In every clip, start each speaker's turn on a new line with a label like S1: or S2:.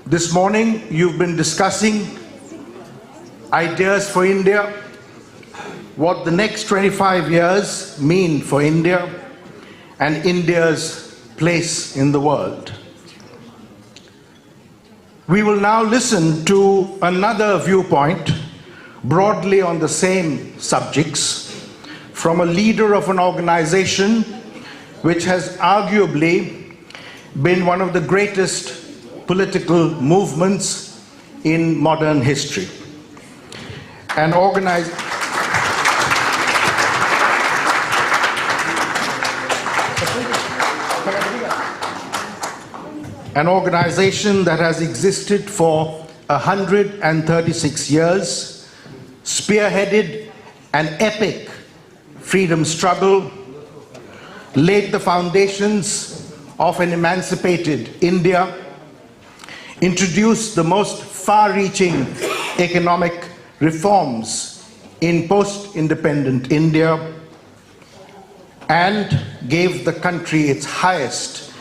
S1: This morning, you've been discussing ideas for India, what the next 25 years mean for India and India's place in the world. We will now listen to another viewpoint broadly on the same subjects from a leader of an organization which has arguably been one of the greatest political movements in modern history. An organization that has existed for 136 years, spearheaded an epic freedom struggle, laid the foundations of an emancipated India, introduced the most far-reaching economic reforms in post-independent India, and gave the country its highest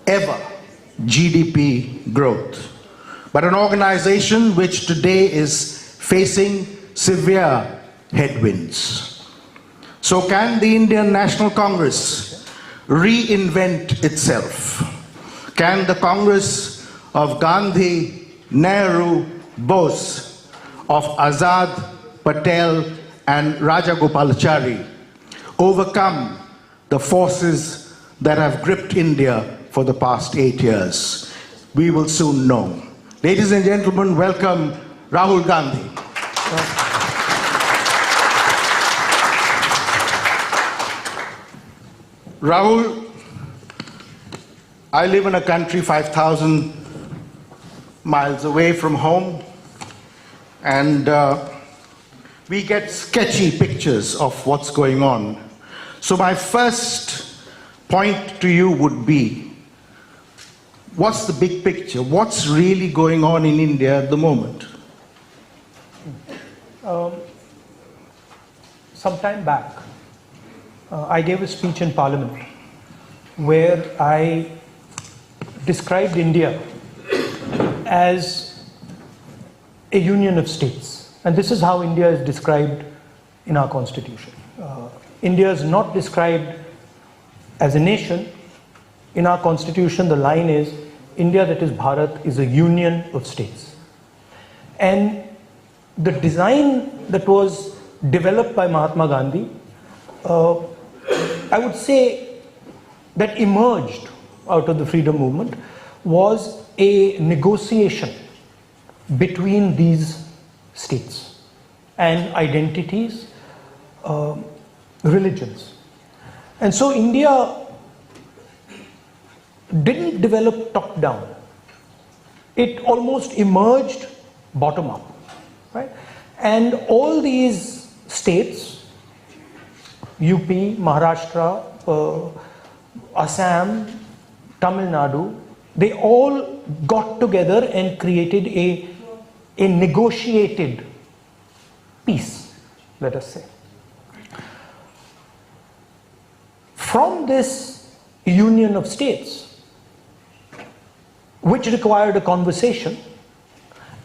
S1: ever GDP growth. But an organization which today is facing severe headwinds. So can the Indian National Congress reinvent itself? Can the Congress of Gandhi, Nehru, Bose, of Azad, Patel and Rajagopalachari overcome the forces that have gripped India for the past 8 years? We will soon know. Ladies and gentlemen, welcome Rahul Gandhi. Rahul, I live in a country 5,000 miles away from home, and we get sketchy pictures of what's going on. So my first point to you would be, what's the big picture? What's really going on in India at the moment?
S2: Some time back, I gave a speech in Parliament where I described India as a union of states. And this is how India is described in our constitution. India is not described as a nation. In our constitution, the line is, India, that is Bharat, is a union of states. And the design that was developed by Mahatma Gandhi, I would say that emerged out of the freedom movement was a negotiation between these states and identities, religions. And so India didn't develop top down. It almost emerged bottom up, right? And all these states, UP, Maharashtra, Assam, Tamil Nadu, they all got together and created a negotiated peace, let us say. From this union of states, which required a conversation,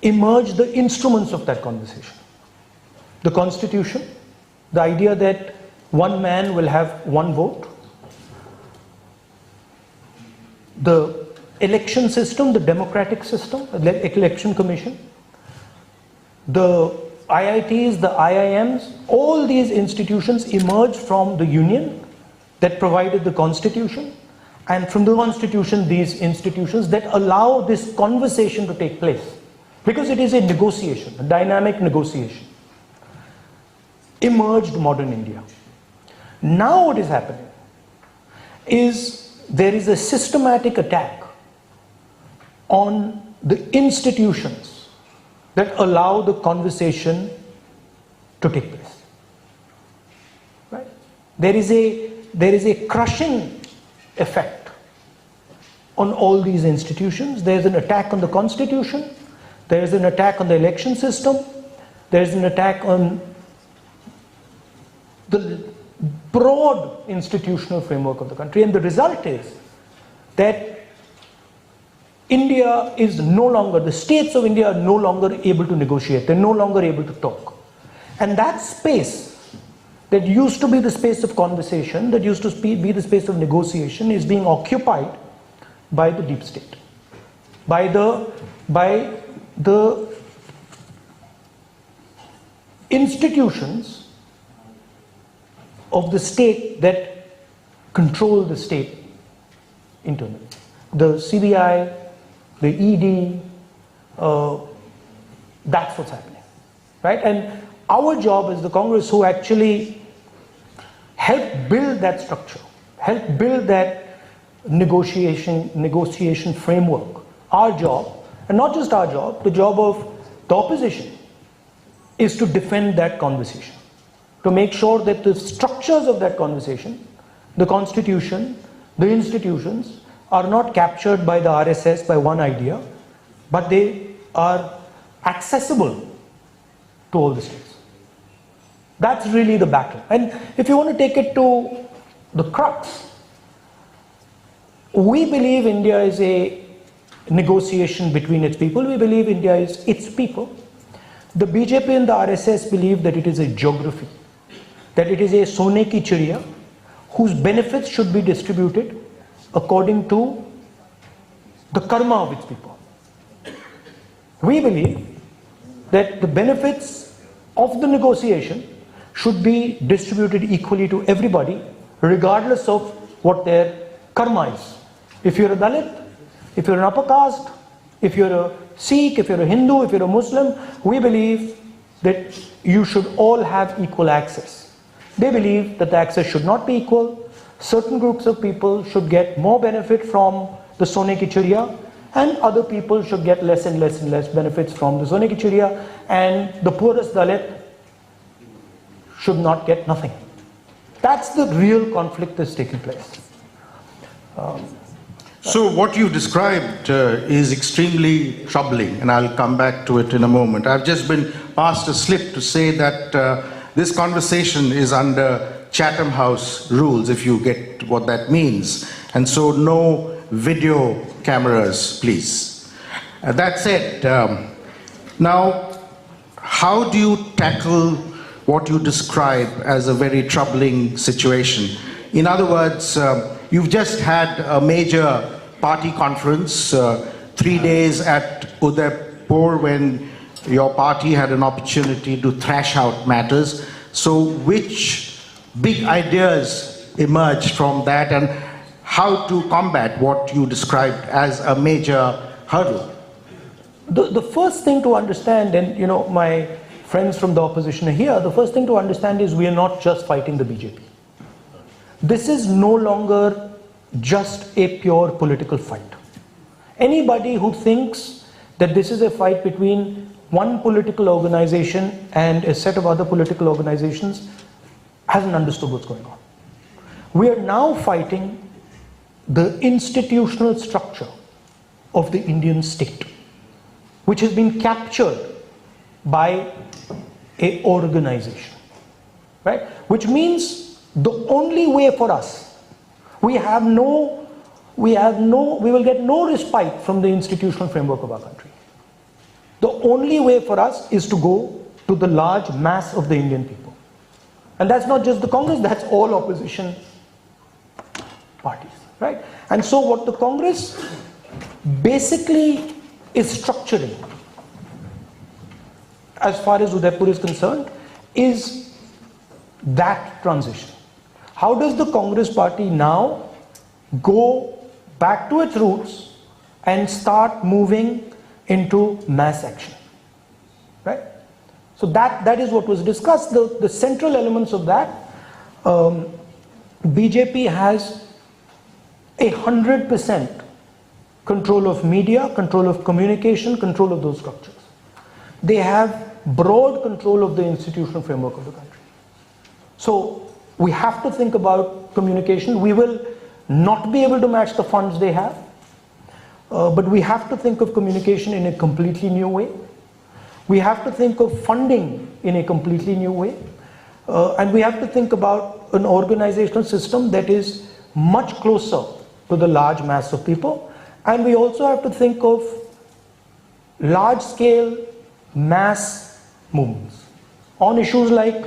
S2: emerged the instruments of that conversation. The Constitution, the idea that one man will have one vote, the election system, the democratic system, the election commission, the IITs, the IIMs, all these institutions emerged from the union that provided the constitution, and from the constitution, these institutions that allow this conversation to take place. Because it is a negotiation, a dynamic negotiation. Emerged modern India. Now what is happening is there is a systematic attack on the institutions that allow the conversation to take place. Right? There is a crushing effect on all these institutions. There is an attack on the Constitution, there is an attack on the election system, there is an attack on the broad institutional framework of the country, and the result is that India is no longer, the states of India are no longer able to negotiate. They're no longer able to talk. And that space that used to be the space of conversation, that used to be the space of negotiation, is being occupied by the deep state, by the institutions of the state that control the state internally. The CBI, the ED, that's what's happening, right? And our job as the Congress, who actually help build that structure, help build that negotiation framework, our job, and not just our job, the job of the opposition, is to defend that conversation, to make sure that the structures of that conversation, the constitution, the institutions, are not captured by the RSS, by one idea, but they are accessible to all the states. That's really the battle. And if you want to take it to the crux, we believe India is a negotiation between its people. We believe India is its people. The BJP and the RSS believe that it is a geography, that it is a sone ki chiriya, whose benefits should be distributed according to the karma of its people. We believe that the benefits of the negotiation should be distributed equally to everybody, regardless of what their karma is. If you're a Dalit, if you're an upper caste, if you're a Sikh, if you're a Hindu, if you're a Muslim, we believe that you should all have equal access. They believe that the access should not be equal. Certain groups of people should get more benefit from the Sone ki Chiriya, and other people should get less and less and less benefits from the Sone ki Chiriya, and the poorest Dalit should not get nothing. That's the real conflict that's taking place.
S1: So what you described is extremely troubling, and I'll come back to it in a moment. I've just been passed a slip to say that this conversation is under Chatham House rules, if you get what that means. And so no video cameras, please. That said, now, how do you tackle what you describe as a very troubling situation? In other words, you've just had a major party conference, 3 days at Udaipur, when your party had an opportunity to thrash out matters. So which big ideas emerged from that, and how to combat what you described as a major hurdle?
S2: The first thing to understand, and you know, my friends from the opposition are here, the first thing to understand is we are not just fighting the BJP. This is no longer just a pure political fight. Anybody who thinks that this is a fight between one political organization and a set of other political organizations hasn't understood what's going on. We are now fighting the institutional structure of the Indian state, which has been captured by an organization, right? Which means the only way for us, we will get no respite from the institutional framework of our country. The only way for us is to go to the large mass of the Indian people. And that's not just the Congress, that's all opposition parties, right? And so what the Congress basically is structuring, as far as Udaipur is concerned, is that transition. How does the Congress party now go back to its roots and start moving into mass action, right? So that is what was discussed. The central elements of that, BJP has 100% control of media, control of communication, control of those structures. They have broad control of the institutional framework of the country. So we have to think about communication. We will not be able to match the funds they have, but we have to think of communication in a completely new way. We have to think of funding in a completely new way. And we have to think about an organizational system that is much closer to the large mass of people And we also have to think of large-scale mass movements on issues like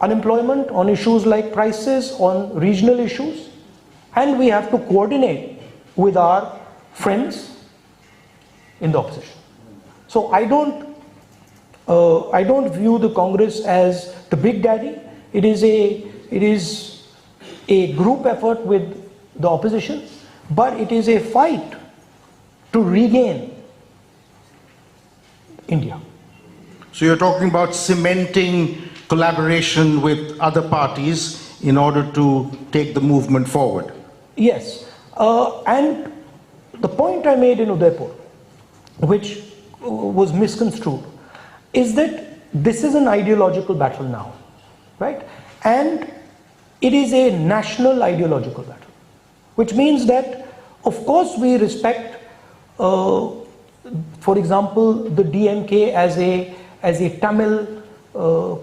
S2: unemployment, on issues like prices, on regional issues, and we have to coordinate with our friends in the opposition. So I don't view the Congress as the big daddy. It is a group effort with the opposition, but it is a fight to regain India.
S1: So you're talking about cementing collaboration with other parties in order to take the movement forward.
S2: Yes, and the point I made in Udaipur, which was misconstrued, is that this is an ideological battle now, right? And it is a national ideological battle, which means that, of course, we respect, for example, the DMK as a Tamil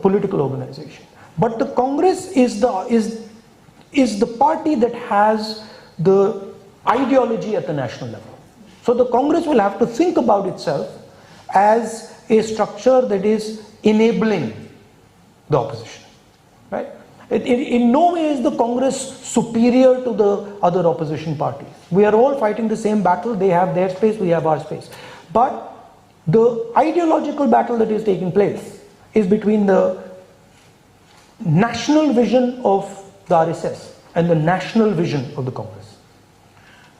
S2: political organization. But the Congress is the party that has the ideology at the national level. So the Congress will have to think about itself as a structure that is enabling the opposition, right? In no way is the Congress superior to the other opposition parties. We are all fighting the same battle. They have their space, we have our space. But the ideological battle that is taking place is between the national vision of the RSS and the national vision of the Congress.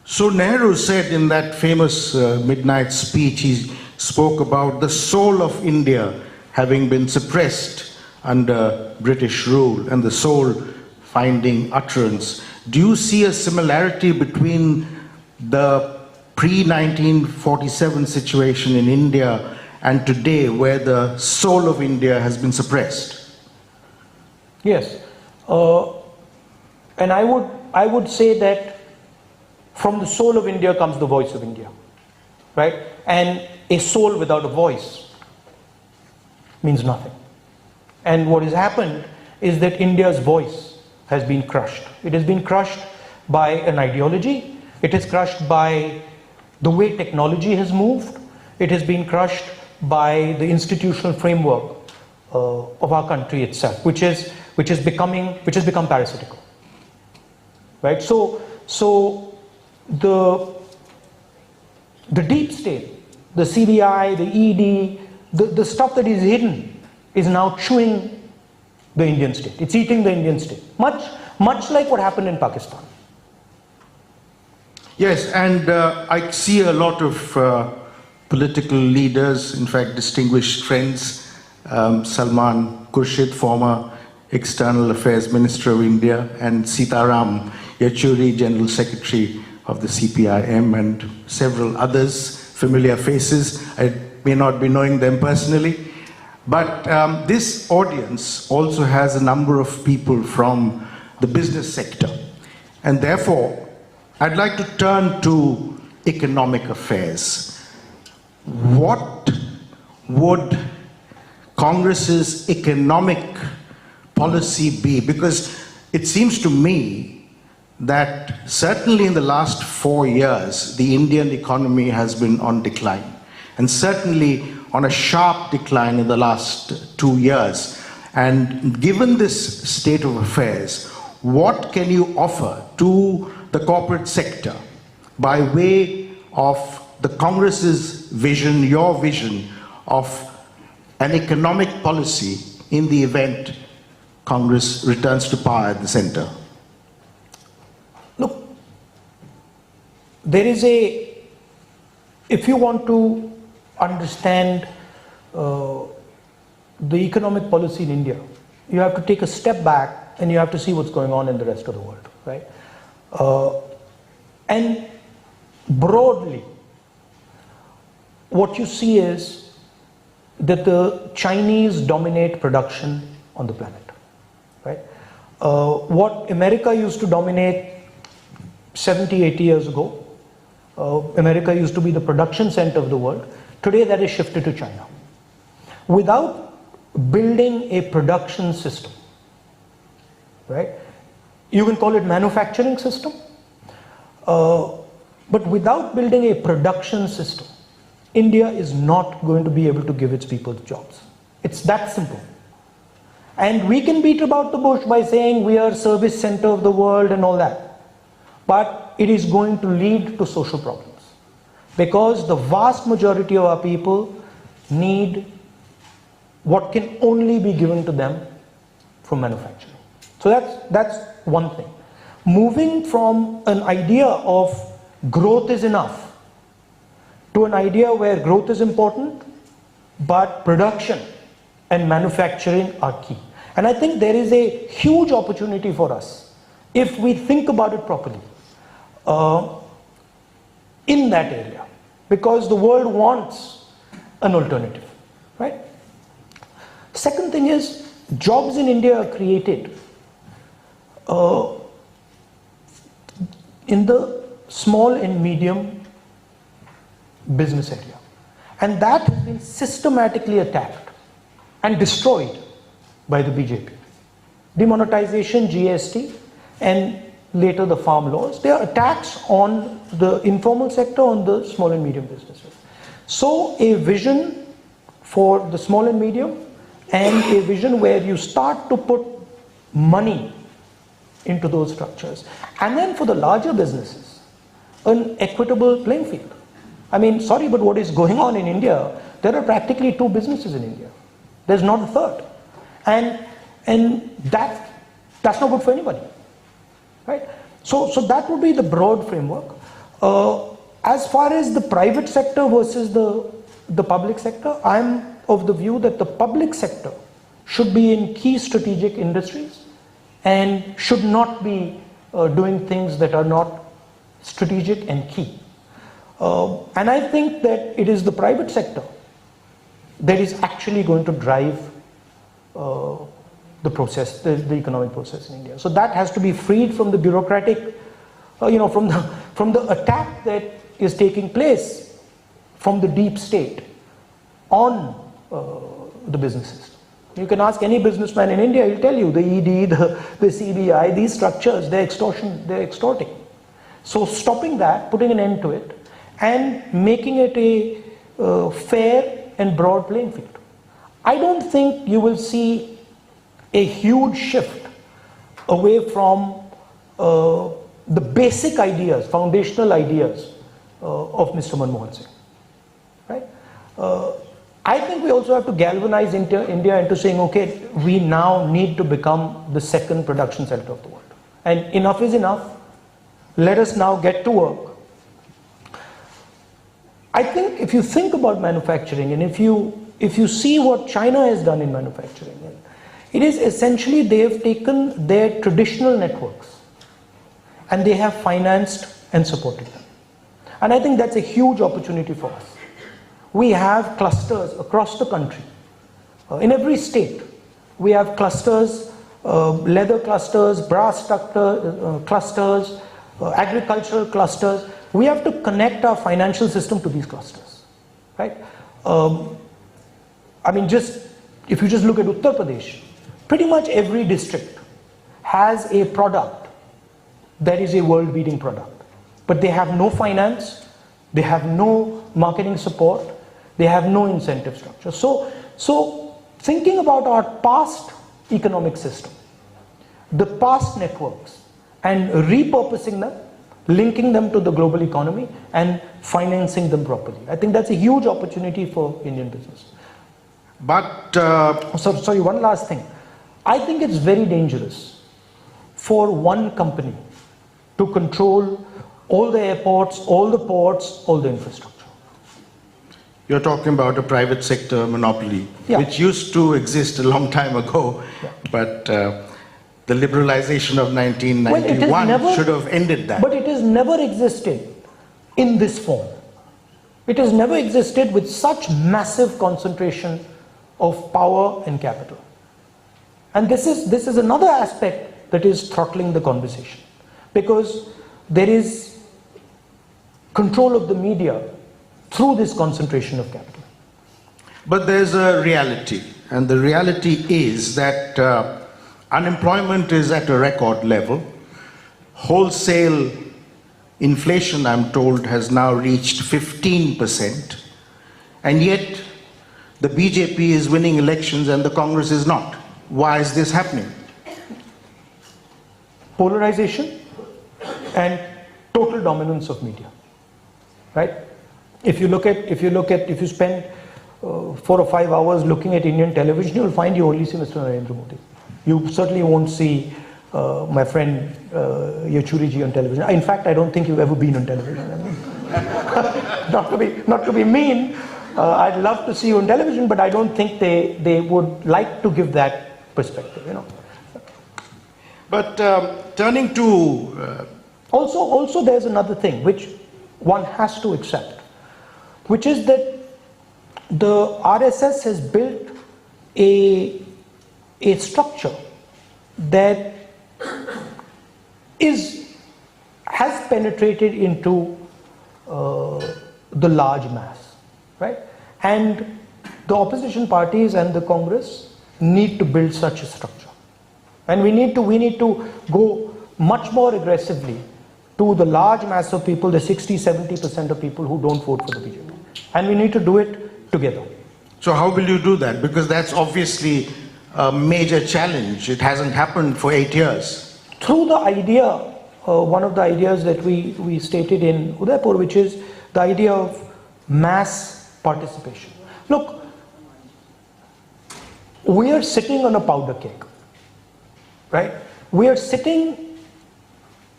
S1: So Nehru said in that famous midnight speech, he spoke about the soul of India having been suppressed under British rule and the soul finding utterance. Do you see a similarity between the pre-1947 situation in India and today, where the soul of India has been suppressed?
S2: Yes, and I would say that from the soul of India comes the voice of India, right? And a soul without a voice means nothing. And what has happened is that India's voice has been crushed. It has been crushed by an ideology. It is crushed by the way technology has moved. It has been crushed by the institutional framework of our country itself, which has become parasitical, right? So the deep state, the CBI, the ED, the stuff that is hidden is now chewing the Indian state. It's eating the Indian state, much like what happened in Pakistan.
S1: Yes, and I see a lot of political leaders, in fact distinguished friends, Salman Khurshid, former External Affairs Minister of India, and Sitaram Yechuri, General Secretary of the CPIM, and several others, familiar faces. I may not be knowing them personally, but this audience also has a number of people from the business sector, and therefore I'd like to turn to economic affairs. What would Congress's economic policy be? Because it seems to me that certainly in the last 4 years, the Indian economy has been on decline, and certainly on a sharp decline in the last 2 years. And given this state of affairs, what can you offer to the corporate sector by way of the Congress's vision, your vision of an economic policy in the event Congress returns to power at the center?
S2: Look, if you want to understand the economic policy in India, you have to take a step back and you have to see what's going on in the rest of the world, right? And broadly, what you see is that the Chinese dominate production on the planet, right? What America used to dominate 70, 80 years ago, America used to be the production center of the world. Today that is shifted to China. Without building a production system, right? You can call it manufacturing system. But without building a production system, India is not going to be able to give its people jobs. It's that simple. And we can beat about the bush by saying we are service center of the world and all that. But it is going to lead to social problems. Because the vast majority of our people need what can only be given to them from manufacturing. So that's one thing. Moving from an idea of growth is enough to an idea where growth is important, but production and manufacturing are key. And I think there is a huge opportunity for us if we think about it properly in that area, because the world wants an alternative, right? Second thing is, jobs in India are created in the small and medium business area. And that has been systematically attacked and destroyed by the BJP. Demonetization, GST, and later the farm laws, they are attacks on the informal sector, on the small and medium businesses. So a vision for the small and medium, and a vision where you start to put money into those structures. And then for the larger businesses, an equitable playing field. I mean, sorry, but what is going on in India, there are practically 2 businesses in India. There's not a third. And that's not good for anybody, right? So that would be the broad framework. As far as the private sector versus the public sector, I'm of the view that the public sector should be in key strategic industries and should not be doing things that are not strategic and key. And I think that it is the private sector that is actually going to drive the process, the economic process in India. So that has to be freed from the bureaucratic, from the attack that is taking place from the deep state on the business system. You can ask any businessman in India, he'll tell you the ED, the CBI, these structures, they're extorting. So stopping that, putting an end to it, and making it a fair and broad playing field. I don't think you will see a huge shift away from the basic ideas, foundational ideas of Mr. Manmohan Singh, right? I think we also have to galvanize India into saying, okay, we now need to become the second production center of the world. And enough is enough. Let us now get to work. I think if you think about manufacturing, and if you see what China has done in manufacturing, it is essentially they have taken their traditional networks and they have financed and supported them. And I think that's a huge opportunity for us. We have clusters across the country. In every state, we have clusters, leather clusters, brass clusters, agricultural clusters. We have to connect our financial system to these clusters, right? I mean, if you just look at Uttar Pradesh, pretty much every district has a product that is a world-beating product. But they have no finance, they have no marketing support, they have no incentive structure. So thinking about our past economic system, the past networks, and repurposing them, linking them to the global economy and financing them properly. I think that's a huge opportunity for Indian business.
S1: But
S2: sorry, one last thing. I think it's very dangerous for one company to control all the airports, all the ports, all the infrastructure.
S1: You're talking about a private sector monopoly, which used to exist a long time ago, but the liberalization of 1991 should have ended that.
S2: But it has never existed in this form. It has never existed with such massive concentration of power and capital. And this is another aspect that is throttling the conversation, because there is control of the media through this concentration of capital.
S1: But there's a reality, and the reality is that unemployment is at a record level. Wholesale Inflation, I'm told, has now reached 15%, and yet the BJP is winning elections and the Congress is not. Why is this happening?
S2: Polarization and total dominance of media, right? If you spend 4 or 5 hours looking at Indian television, you'll find you only see Mr. Narendra Modi. You certainly won't see my friend Yechuri ji on television. In fact, I don't think you've ever been on television. I mean, not to be mean, I'd love to see you on television, but I don't think they would like to give that perspective, you know.
S1: But turning to...
S2: Also there's another thing which one has to accept, which is that the RSS has built a structure that has penetrated into the large mass, right? And the opposition parties and the Congress need to build such a structure, and we need to go much more aggressively to the large mass of people, the 60-70% of people who don't vote for the BJP, and we need to do it together.
S1: So how will you do that? Because that's obviously a major challenge. It hasn't happened for 8 years.
S2: Through the idea, one of the ideas that we stated in Udaipur, which is the idea of mass participation. Look, we are sitting on a powder keg, right? We are sitting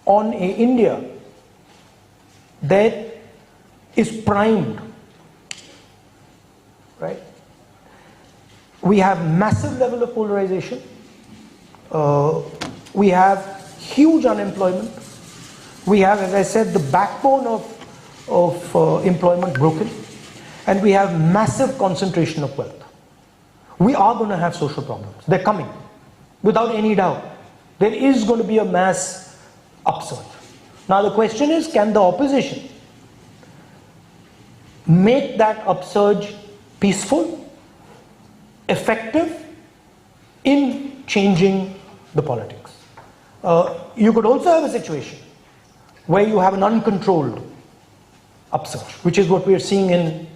S2: on a India that is primed, right? We have massive level of polarization. We have huge unemployment. We have, as I said, the backbone of employment broken, and we have massive concentration of wealth. We are going to have social problems. They're coming, without any doubt. There is going to be a mass upsurge. Now the question is, can the opposition make that upsurge peaceful, effective in changing the politics? You could also have a situation where you have an uncontrolled upsurge, which is what we are seeing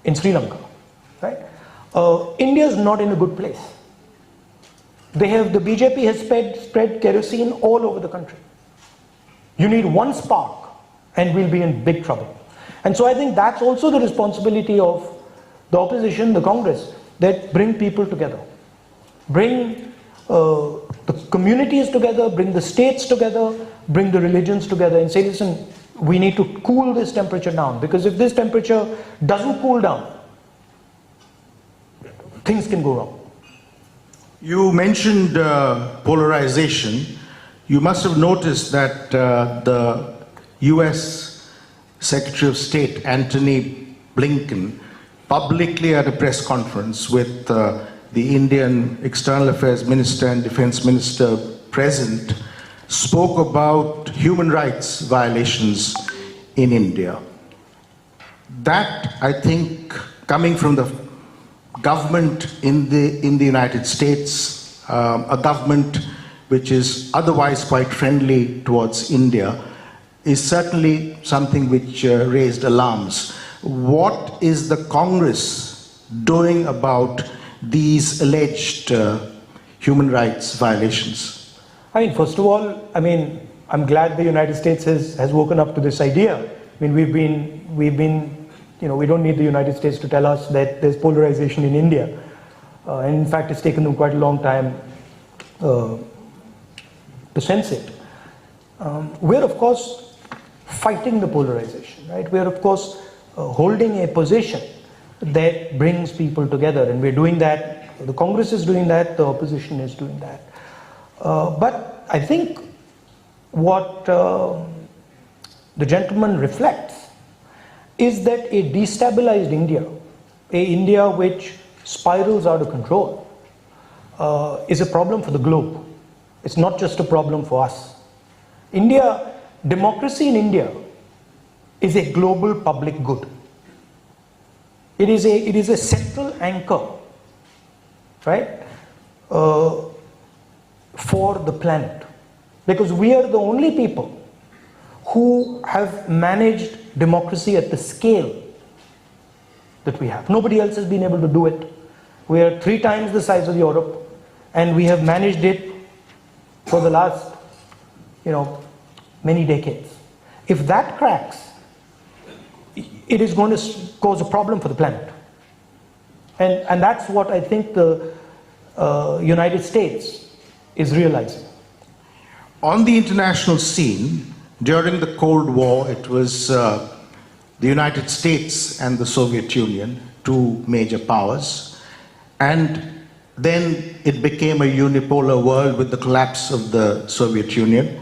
S2: in Sri Lanka, right? India is not in a good place. The BJP has spread kerosene all over the country. You need one spark and we'll be in big trouble. And so I think that's also the responsibility of the opposition, the Congress, that bring people together. Bring the communities together, bring the states together, bring the religions together and say, listen, we need to cool this temperature down, because if this temperature doesn't cool down, things can go wrong.
S1: You mentioned polarization. You must have noticed that the US Secretary of State, Antony Blinken, publicly at a press conference with the Indian External Affairs Minister and Defense Minister present, spoke about human rights violations in India. That, I think, coming from the government in the United States, a government which is otherwise quite friendly towards India, is certainly something which raised alarms. What is the Congress doing about these alleged human rights violations?
S2: I mean, first of all, I'm glad the United States has woken up to this idea. I mean, we've been, we don't need the United States to tell us that there's polarization in India. And in fact, it's taken them quite a long time to sense it. We're, of course, fighting the polarization, right? We're, of course, holding a position that brings people together, and we're doing that. The Congress is doing that, the opposition is doing that. But I think what the gentleman reflects is that a destabilized India, a India which spirals out of control, is a problem for the globe. It's not just a problem for us. Democracy in India is a global public good. It is a central anchor, right, for the planet, because we are the only people who have managed democracy at the scale that we have. Nobody else has been able to do it. We are 3 times the size of Europe, and we have managed it for the last, many decades. If that cracks, it is going to cause a problem for the planet. And that's what I think the United States is realizing.
S1: On the international scene, during the Cold War, it was the United States and the Soviet Union, 2 major powers, and then it became a unipolar world with the collapse of the Soviet Union.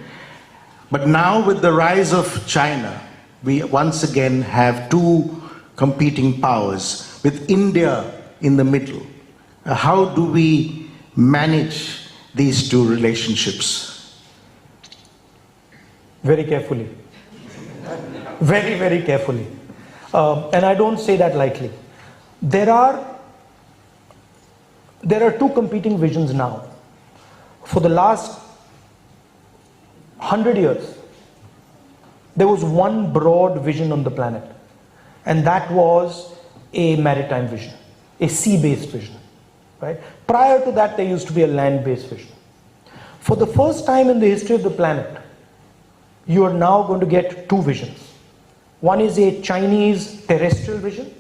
S1: But now with the rise of China, we once again have 2 competing powers, with India in the middle. How do we manage these 2 relationships?
S2: Very carefully. Very, very carefully. And I don't say that lightly. There are 2 competing visions now. For the last 100 years, there was one broad vision on the planet, and that was a maritime vision, a sea-based vision, right? Prior to that, there used to be a land-based vision. For the first time in the history of the planet, you are now going to get 2 visions. One is a Chinese terrestrial vision,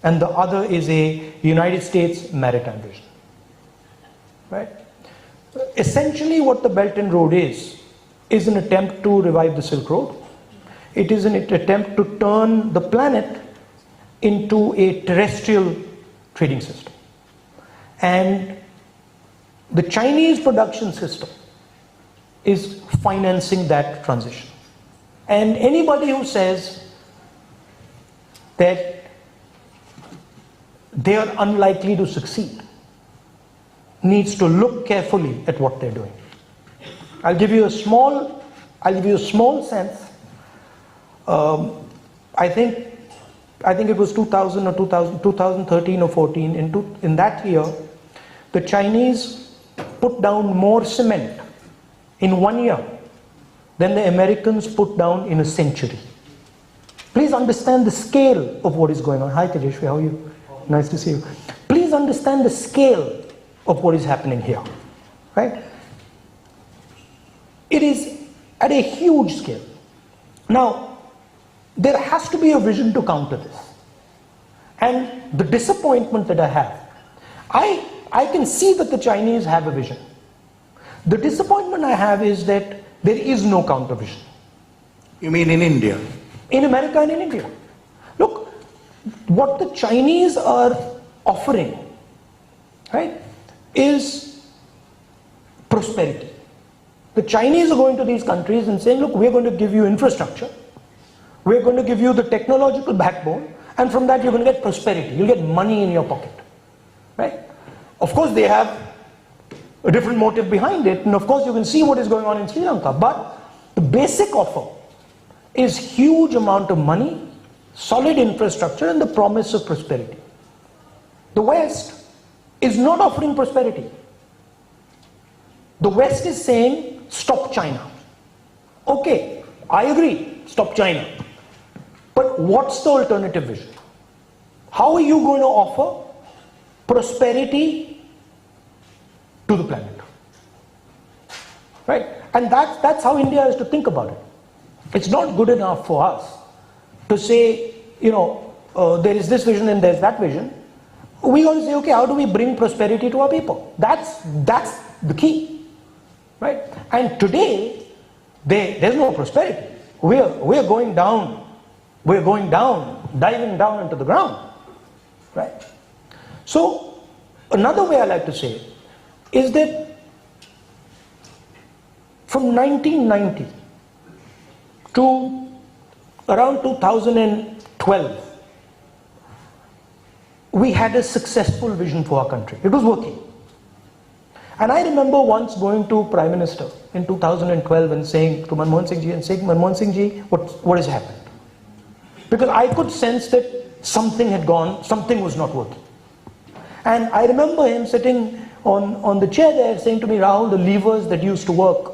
S2: and the other is a United States maritime vision, right? Essentially, what the Belt and Road is an attempt to revive the Silk Road. It is an attempt to turn the planet into a terrestrial trading system. And the Chinese production system is financing that transition. And anybody who says that they are unlikely to succeed needs to look carefully at what they're doing. I'll give you a small sense. I think it was 2013 or 14. In that year, the Chinese put down more cement in 1 year than the Americans put down in a century. Please understand the scale of what is going on. Hi Tejashwi, how are you? Nice to see you. Please understand the scale of what is happening here, right? It is at a huge scale. Now, there has to be a vision to counter this. And the disappointment that I have, I can see that the Chinese have a vision. The disappointment I have is that there is no counter vision.
S1: You mean in India?
S2: In America and in India. Look, what the Chinese are offering, right, is prosperity. The Chinese are going to these countries and saying, look, we're going to give you infrastructure, we're going to give you the technological backbone, and from that you're going to get prosperity, you'll get money in your pocket, right? Of course they have a different motive behind it, and of course you can see what is going on in Sri Lanka, but the basic offer is huge amount of money, solid infrastructure, and the promise of prosperity. The West is not offering prosperity. The West is saying, stop China. Okay, I agree, stop China. But what's the alternative vision? How are you going to offer prosperity to the planet? Right? And that's how India has to think about it. It's not good enough for us to say, there is this vision and there's that vision. We got to say, okay, how do we bring prosperity to our people? That's the key, right? And today, there's no prosperity. We're going down. We're going down, diving down into the ground, right? So another way I like to say it is that from 1990 to around 2012, we had a successful vision for our country. It was working. And I remember once going to Prime Minister in 2012 and saying to Manmohan Singh ji, Manmohan Singh ji, what has happened? Because I could sense that something had gone, something was not working. And I remember him sitting on the chair there saying to me, Rahul, the levers that used to work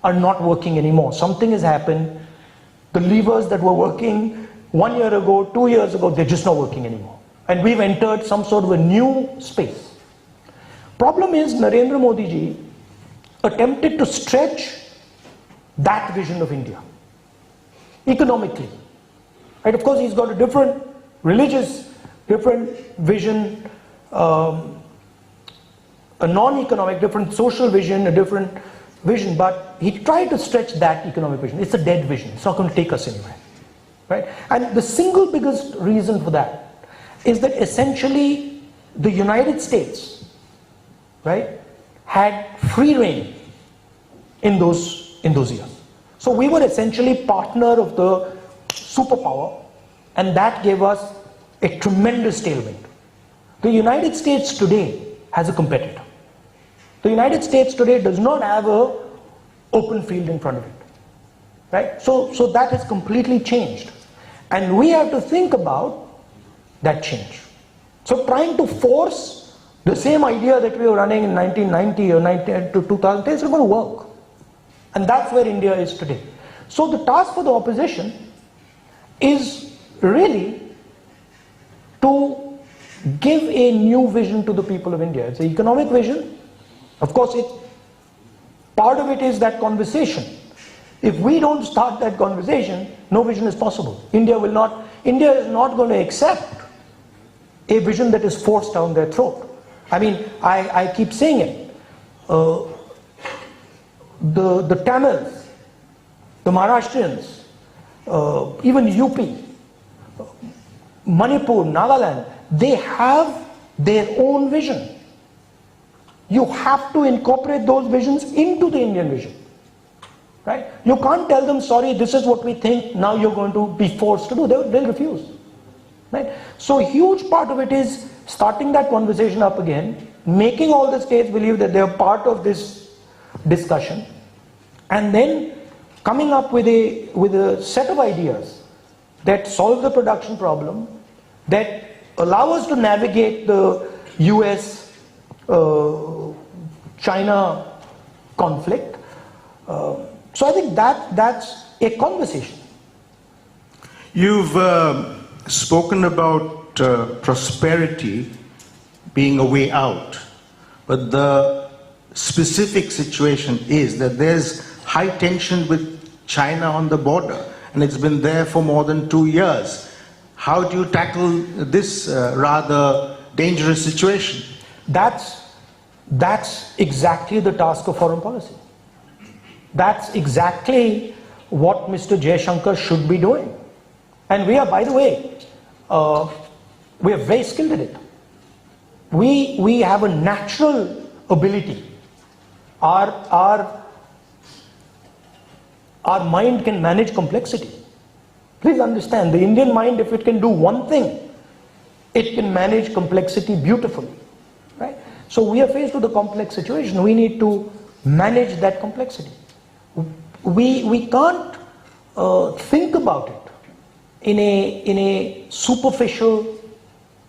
S2: are not working anymore. Something has happened The levers that were working 1 year ago, 2 years ago, they're just not working anymore. And we've entered some sort of a new space. Problem is, Narendra Modi ji attempted to stretch that vision of India economically. Right? Of course, he's got a different religious, different vision, a non-economic, different social vision, a different vision, but he tried to stretch that economic vision. It's a dead vision. It's not going to take us anywhere. Right? And the single biggest reason for that is that essentially the United States, right, had free reign in those years. So we were essentially partner of the superpower, and that gave us a tremendous tailwind. The United States today has a competitor. The United States today does not have an open field in front of it. Right? So that has completely changed. And we have to think about that change. So trying to force the same idea that we were running in 1990 or 2000, it's not going to work. And that's where India is today. So the task for the opposition is really to give a new vision to the people of India. It's an economic vision. Of course, part of it is that conversation. If we don't start that conversation, no vision is possible. India is not going to accept a vision that is forced down their throat. I mean, I keep saying it. The Tamils, the Maharashtrians, even UP, Manipur, Nagaland, they have their own vision. You have to incorporate those visions into the Indian vision. Right? You can't tell them, sorry, this is what we think, now you're going to be forced to do. They'll refuse. Right? So a huge part of it is starting that conversation up again, making all the states believe that they're part of this discussion, and then coming up with a set of ideas that solve the production problem, that allow us to navigate the US China conflict. So I think that's a conversation.
S1: You've spoken about prosperity being a way out, but the specific situation is that there's high tension with China on the border, and it's been there for more than 2 years. How do you tackle this rather dangerous situation?
S2: That's exactly the task of foreign policy. That's exactly what Mr. Jaishankar should be doing. And we are, by the way, we are very skilled at it. We have a natural ability. Our mind can manage complexity. Please understand, the Indian mind, if it can do one thing, it can manage complexity beautifully. Right? So we are faced with a complex situation. We need to manage that complexity. We can't think about it in a superficial,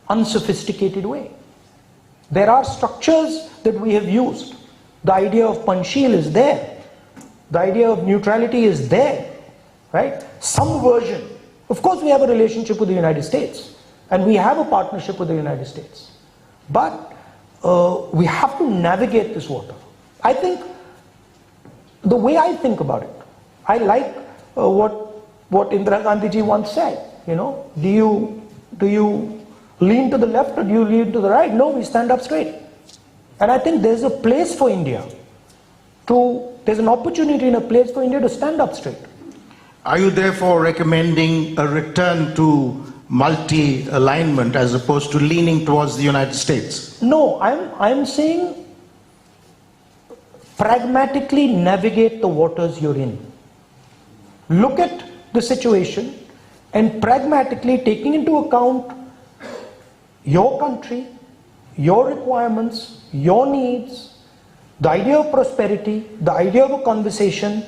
S2: unsophisticated way. There are structures that we have used. The idea of Panchsheel is there. The idea of neutrality is there. Right? Some version. Of course, we have a relationship with the United States, and we have a partnership with the United States. But we have to navigate this water. I think the way I think about it, I like what Indira Gandhi ji once said. You know, do you lean to the left or do you lean to the right? No, we stand up straight. And I think there's a place for India there's an opportunity and a place for India to stand up straight.
S1: Are you therefore recommending a return to multi-alignment as opposed to leaning towards the United States?
S2: No, I'm saying pragmatically navigate the waters you're in. Look at the situation and pragmatically taking into account your country, your requirements, your needs, the idea of prosperity, the idea of a conversation,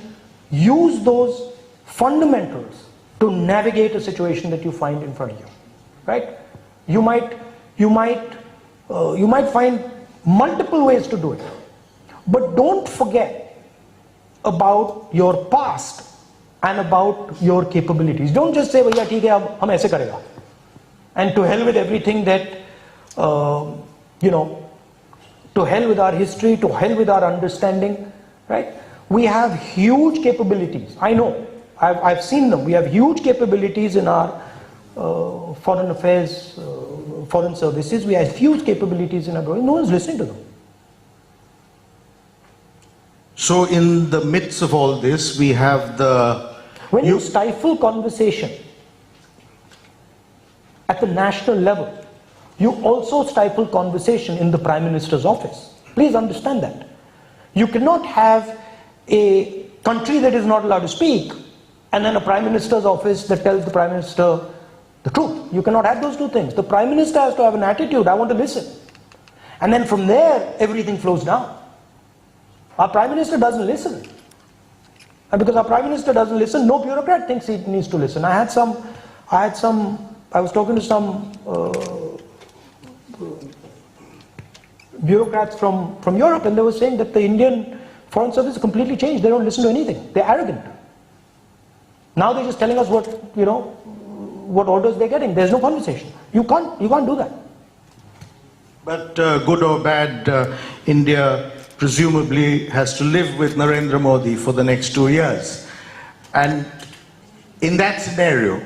S2: use those fundamentals to navigate a situation that you find in front of you. Right? You might find multiple ways to do it. But don't forget about your past and about your capabilities. Don't just say, "Bhaiya, theek hai, ab hum aise karega." And to hell with everything that, to hell with our history, to hell with our understanding, right? We have huge capabilities. I know, I've seen them. We have huge capabilities in our foreign affairs, foreign services. We have huge capabilities in our growing. No one's listening to them.
S1: So in the midst of all this, we have the...
S2: When you stifle conversation at the national level, you also stifle conversation in the Prime Minister's office. Please understand that. You cannot have a country that is not allowed to speak and then a Prime Minister's office that tells the Prime Minister the truth. You cannot have those two things. The Prime Minister has to have an attitude, I want to listen. And then from there, everything flows down. Our Prime Minister doesn't listen. And because our Prime Minister doesn't listen, no bureaucrat thinks he needs to listen. I was talking to some bureaucrats from Europe, and they were saying that the Indian Foreign Service is completely changed. They don't listen to anything. They're arrogant. Now they're just telling us what orders they're getting. There's no conversation. You can't do that.
S1: But good or bad, India presumably has to live with Narendra Modi for the next 2 years. And in that scenario,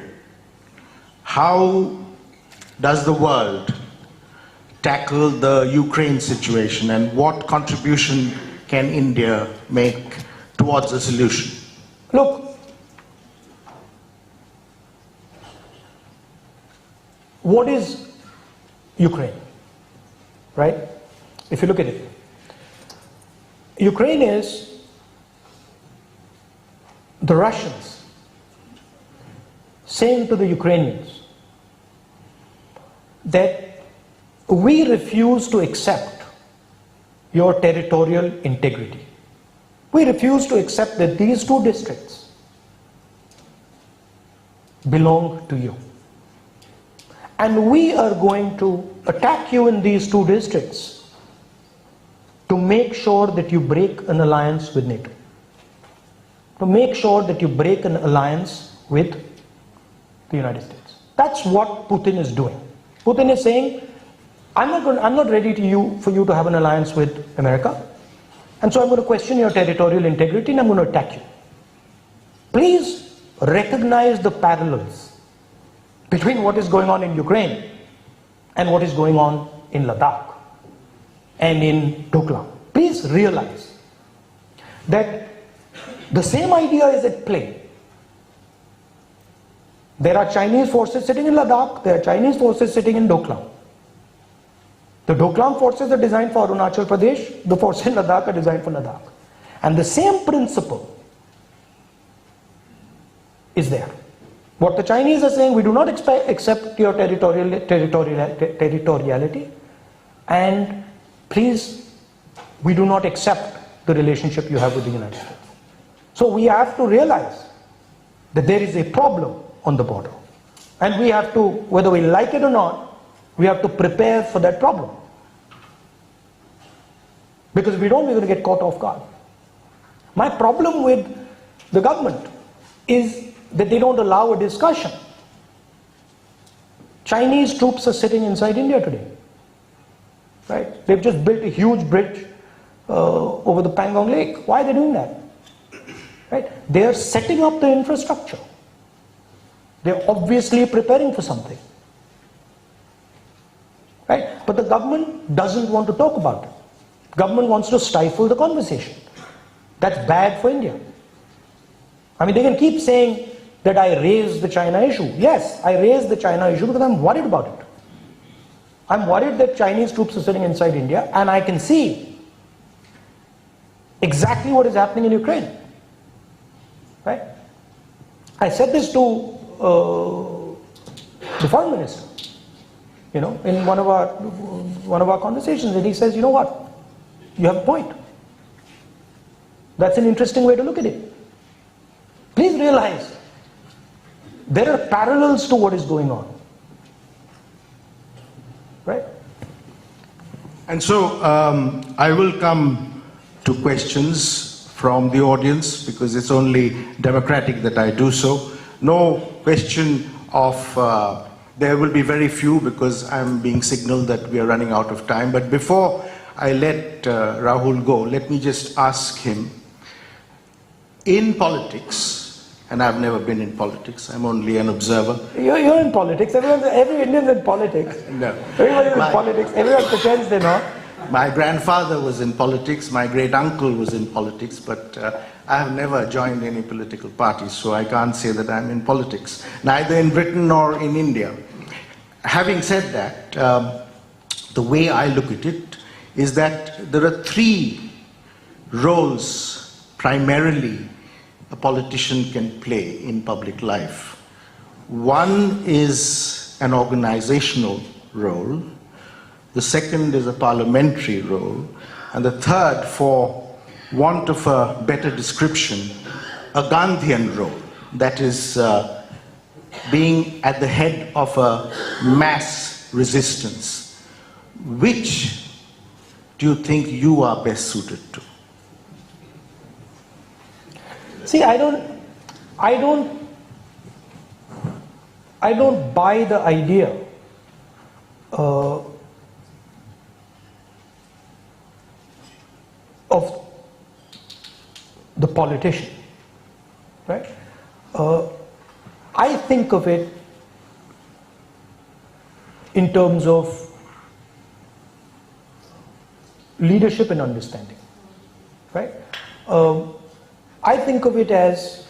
S1: how does the world tackle the Ukraine situation, and what contribution can India make towards a solution?
S2: Look, what is Ukraine, right? If you look at it, Ukraine is the Russians saying to the Ukrainians that we refuse to accept your territorial integrity. We refuse to accept that these two districts belong to you. And we are going to attack you in these two districts to make sure that you break an alliance with NATO. To make sure that you break an alliance with the United States. That's what Putin is doing. Putin is saying, I'm not ready for you to have an alliance with America, and so I'm going to question your territorial integrity and I'm going to attack you. Please recognize the parallels between what is going on in Ukraine and what is going on in Ladakh and in Doklam. Please realize that the same idea is at play. There are Chinese forces sitting in Ladakh, there are Chinese forces sitting in Doklam. The Doklam forces are designed for Arunachal Pradesh, the forces in Ladakh are designed for Ladakh. And the same principle is there. What the Chinese are saying, we do not accept your territoriality, and please, we do not accept the relationship you have with the United States. So we have to realize that there is a problem on the border. And we have to, whether we like it or not, we have to prepare for that problem. Because if we don't, we're going to get caught off guard. My problem with the government is that they don't allow a discussion. Chinese troops are sitting inside India today. Right? They've just built a huge bridge over the Pangong Lake. Why are they doing that? Right? They are setting up the infrastructure. They're obviously preparing for something. Right? But the government doesn't want to talk about it. Government wants to stifle the conversation. That's bad for India. I mean, they can keep saying that I raised the China issue. Yes, I raised the China issue because I'm worried about it. I'm worried that Chinese troops are sitting inside India, and I can see exactly what is happening in Ukraine. Right? I said this to the foreign minister, in one of our conversations, and he says, you know what? You have a point. That's an interesting way to look at it. Please realize there are parallels to what is going on. Right?
S1: And so I will come to questions from the audience, because it's only democratic that I do so. No question of, there will be very few because I'm being signaled that we are running out of time. But before I let Rahul go, let me just ask him, in politics, and I've never been in politics, I'm only an observer.
S2: You're in politics, every Indian's in politics.
S1: No.
S2: Everybody's in politics, everyone pretends they're not.
S1: My grandfather was in politics, my great uncle was in politics, but I have never joined any political party, so I can't say that I'm in politics, neither in Britain nor in India. Having said that, the way I look at it is that there are three roles primarily a politician can play in public life. One is an organizational role, the second is a parliamentary role, and the third, for want of a better description, a Gandhian role, that is being at the head of a mass resistance. Which do you think you are best suited to?
S2: See, I don't buy the idea of the politician, right? I think of it in terms of leadership and understanding, right? I think of it as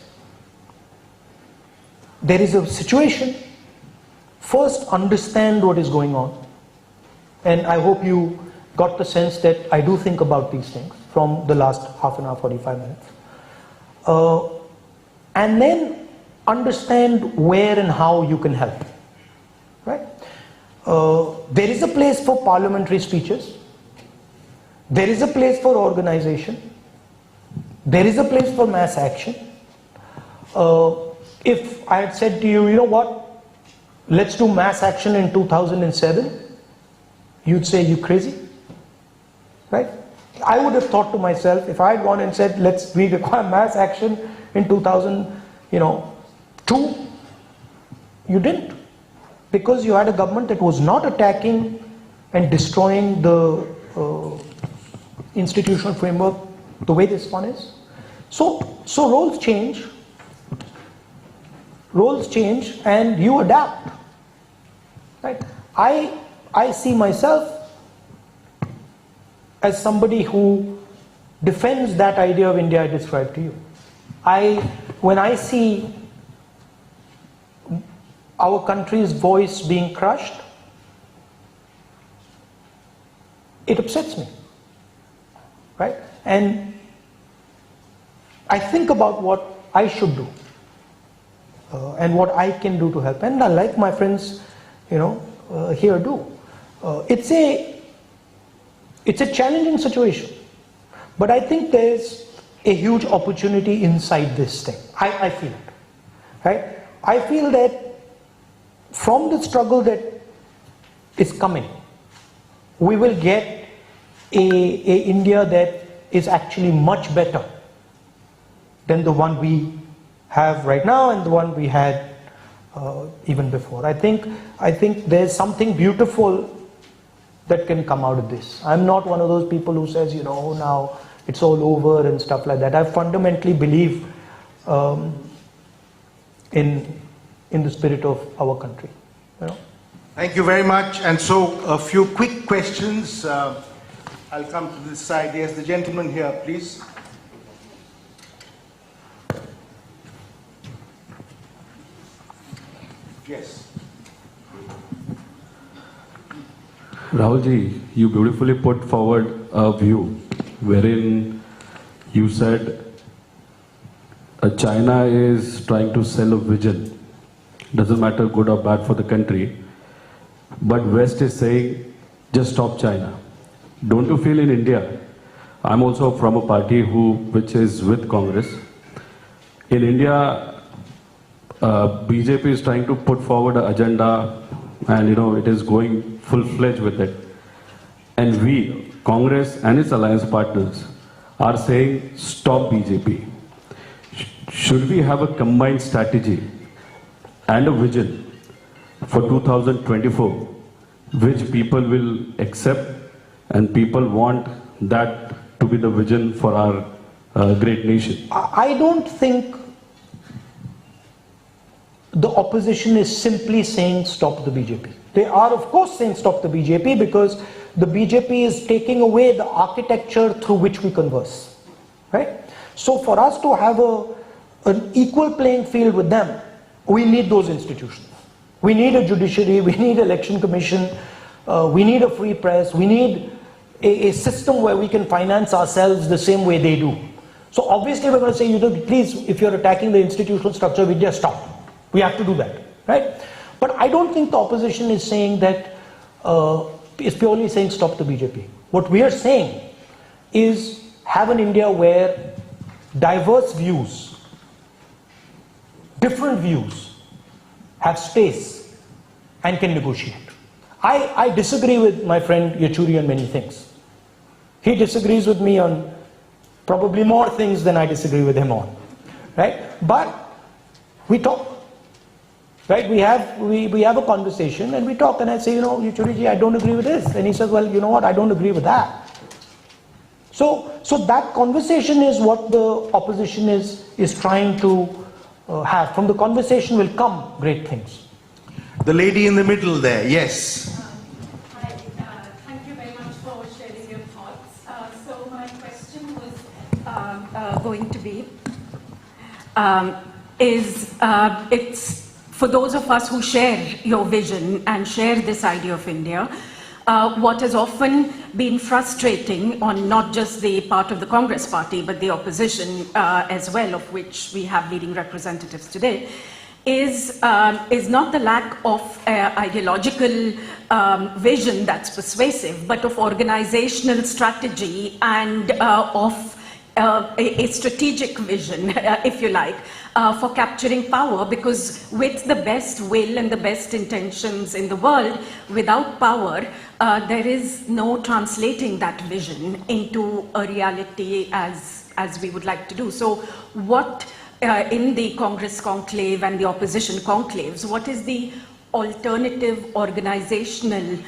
S2: there is a situation, first understand what is going on, and I hope you got the sense that I do think about these things from the last half an hour, 45 minutes, and then understand where and how you can help, right? There is a place for parliamentary speeches, there is a place for organization, there is a place for mass action. If I had said to you, you know what, let's do mass action in 2007, you'd say, you crazy, right? I would have thought to myself, if I had gone and said, we require mass action in 2002, you didn't, because you had a government that was not attacking and destroying the institutional framework the way this one is. So roles change, and you adapt, right? I see myself as somebody who defends that idea of India I described to you. When I see our country's voice being crushed, it upsets me, right? And I think about what I should do and what I can do to help, and like my friends, here do. It's a challenging situation, but I think there's a huge opportunity inside this thing. I feel it, right? I feel that from the struggle that is coming, we will get a India that is actually much better than the one we have right now and the one we had even before. I think there's something beautiful that can come out of this. I'm not one of those people who says, now it's all over and stuff like that. I fundamentally believe in the spirit of our country.
S1: Thank you very much. And so a few quick questions. I'll come to this side. Yes, the gentleman here, please. Yes.
S3: Rahulji, you beautifully put forward a view wherein you said China is trying to sell a vision, doesn't matter good or bad for the country, but West is saying just stop China. Don't you feel in India, I'm also from a party which is with Congress. In India, BJP is trying to put forward an agenda and it is going full-fledged with it. And we, Congress and its alliance partners, are saying stop BJP. Should we have a combined strategy and a vision for 2024 which people will accept and people want that to be the vision for our great nation?
S2: I don't think the opposition is simply saying stop the BJP. They are of course saying stop the BJP because the BJP is taking away the architecture through which we converse, right? So for us to have an equal playing field with them, we need those institutions. We need a judiciary, we need election commission, we need a free press, we need a system where we can finance ourselves the same way they do. So obviously we're going to say, please, if you're attacking the institutional structure, we just stop. We have to do that, right? But I don't think the opposition is saying that, is purely saying stop the BJP. What we are saying is have an India where diverse views, different views, have space and can negotiate. I disagree with my friend Yechuri on many things. He disagrees with me on probably more things than I disagree with him on, right? But we talk, right? We have a conversation and we talk, and I say, Yechuri ji, I don't agree with this, and he says, well, you know what, I don't agree with that. So that conversation is what the opposition is trying to have. From the conversation will come great things.
S1: The lady in the middle there, yes.
S4: Hi, thank you very much for sharing your thoughts. So my question was going to be, it's for those of us who share your vision and share this idea of India, what has often been frustrating on not just the part of the Congress party, but the opposition as well, of which we have leading representatives today, is not the lack of ideological vision that's persuasive, but of organizational strategy and of a strategic vision, if you like, for capturing power, because with the best will and the best intentions in the world, without power, there is no translating that vision into a reality as we would like to do. So what, in the Congress conclave and the opposition conclaves, what is the alternative organizational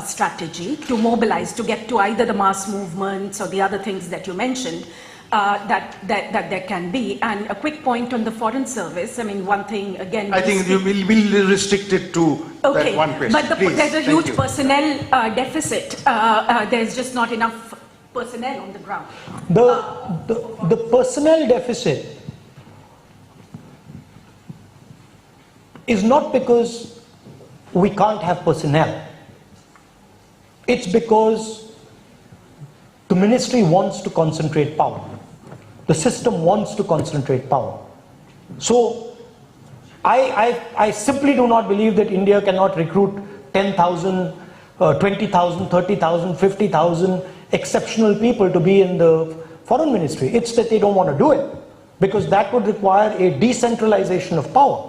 S4: strategy to mobilize, to get to either the mass movements or the other things that you mentioned, that there can be? And a quick point on the Foreign Service. I mean, one thing again.
S1: I think we'll restrict it to that one question.
S4: But there's a huge personnel deficit. There's just not enough personnel on the ground.
S2: The personnel deficit is not because we can't have personnel. It's because the ministry wants to concentrate power. The system wants to concentrate power. So I simply do not believe that India cannot recruit 10,000, 20,000, 30,000, 50,000 exceptional people to be in the foreign ministry. It's that they don't want to do it, because that would require a decentralization of power.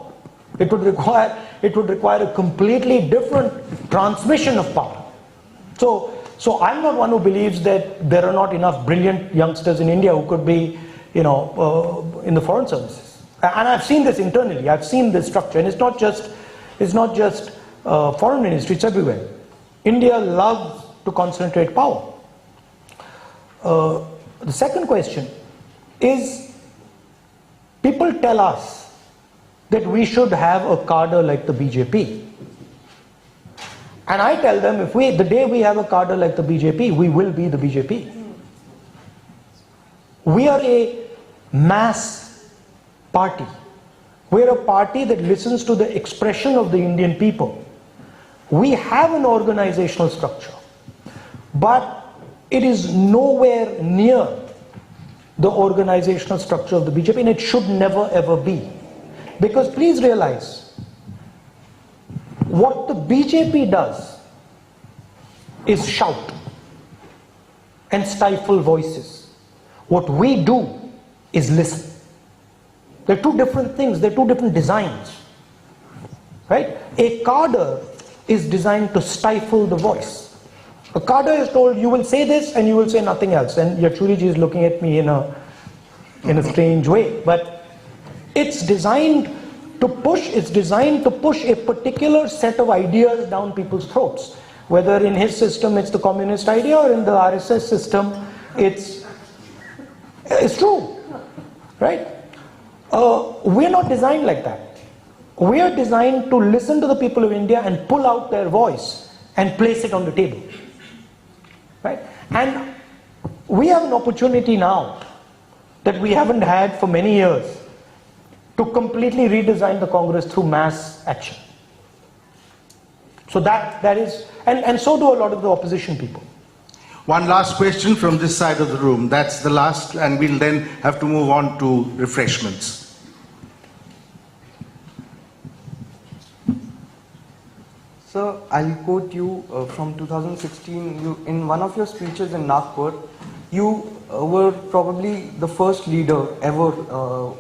S2: It would require a completely different transmission of power. So I'm not one who believes that there are not enough brilliant youngsters in India who could be, in the foreign services. And I've seen this internally. I've seen this structure, and it's not just foreign ministry. It's everywhere. India loves to concentrate power. The second question is, people tell us that we should have a cadre like the BJP. And I tell them, the day we have a cadre like the BJP, we will be the BJP. We are a mass party. We are a party that listens to the expression of the Indian people. We have an organizational structure, but it is nowhere near the organizational structure of the BJP, and it should never ever be. Because please realize, what the BJP does is shout and stifle voices. What we do is listen. They're two different things, they're two different designs. Right? A cadre is designed to stifle the voice. A cadre is told, you will say this and you will say nothing else. And Yachuriji is looking at me in a strange way. But it's designed to push a particular set of ideas down people's throats. Whether in his system it's the communist idea, or in the RSS system it's true, right? We're not designed like that. We are designed to listen to the people of India and pull out their voice and place it on the table, right? And we have an opportunity now that we haven't had for many years to completely redesign the Congress through mass action. So that is, and so do a lot of the opposition people.
S1: One last question from this side of the room. That's the last, and we'll then have to move on to refreshments.
S5: Sir, I'll quote you from 2016. In one of your speeches in Nagpur, you were probably the first leader ever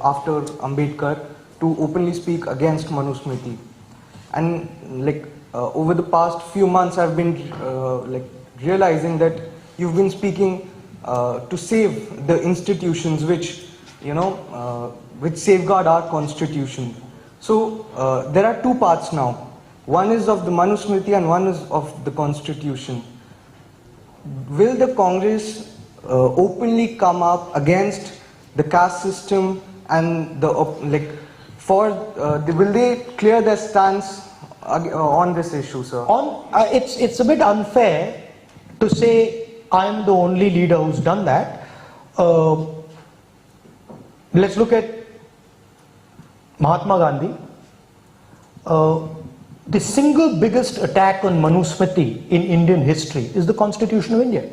S5: after Ambedkar to openly speak against Manusmriti. And over the past few months, I've been realizing that you've been speaking to save the institutions which safeguard our constitution. So there are two parts now. One is of the Manusmriti and one is of the constitution. Will the Congress openly come up against the caste system and will they clear their stance on this issue, sir?
S2: It's a bit unfair to say I'm the only leader who's done that. Let's look at Mahatma Gandhi. The single biggest attack on Manusmriti in Indian history is the Constitution of India.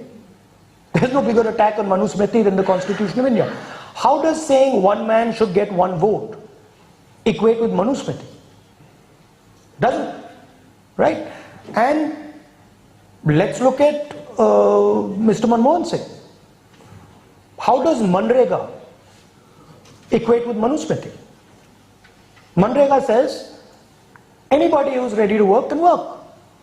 S2: There's no bigger attack on Manusmriti than the Constitution of India. How does saying one man should get one vote equate with Manusmriti? Doesn't, right? And let's look at Mr. Manmohan Singh. How does Manrega equate with Manusmriti? Manrega says anybody who's ready to work can work.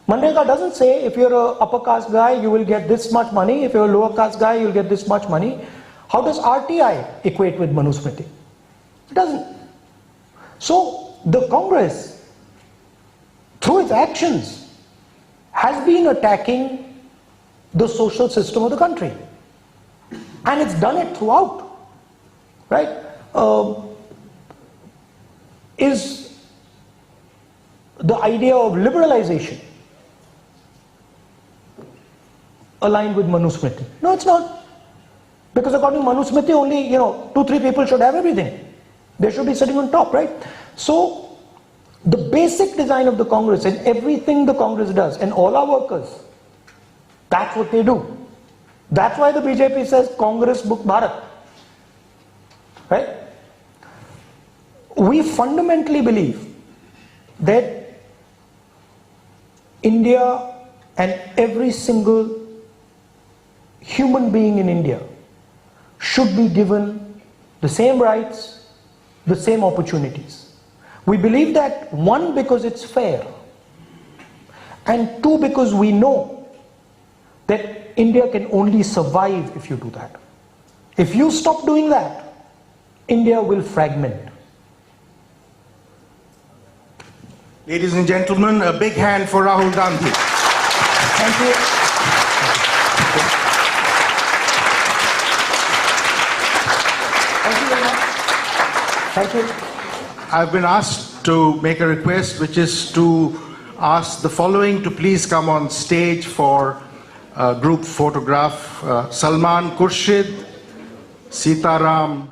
S2: Manrega doesn't say if you're an upper caste guy you will get this much money, if you're a lower caste guy you'll get this much money. How does RTI equate with Manusmriti? It doesn't. So the Congress, through its actions, has been attacking the social system of the country. And it's done it throughout, right? Is the idea of liberalization aligned with Manusmriti? No, it's not. Because according to Manusmriti, only 2-3 people should have everything. They should be sitting on top, right? So the basic design of the Congress and everything the Congress does and all our workers, that's what they do. That's why the BJP says Congress Mukh Bharat, right? We fundamentally believe that India and every single human being in India should be given the same rights, the same opportunities. We believe that, one, because it's fair, and two, because we know that India can only survive if you do that. If you stop doing that, India will fragment.
S1: Ladies and gentlemen, a big hand for Rahul Gandhi.
S2: Thank you. Thank you very much. Thank you.
S1: I've been asked to make a request, which is to ask the following to please come on stage for a group photograph. Salman Khurshid, Sitaram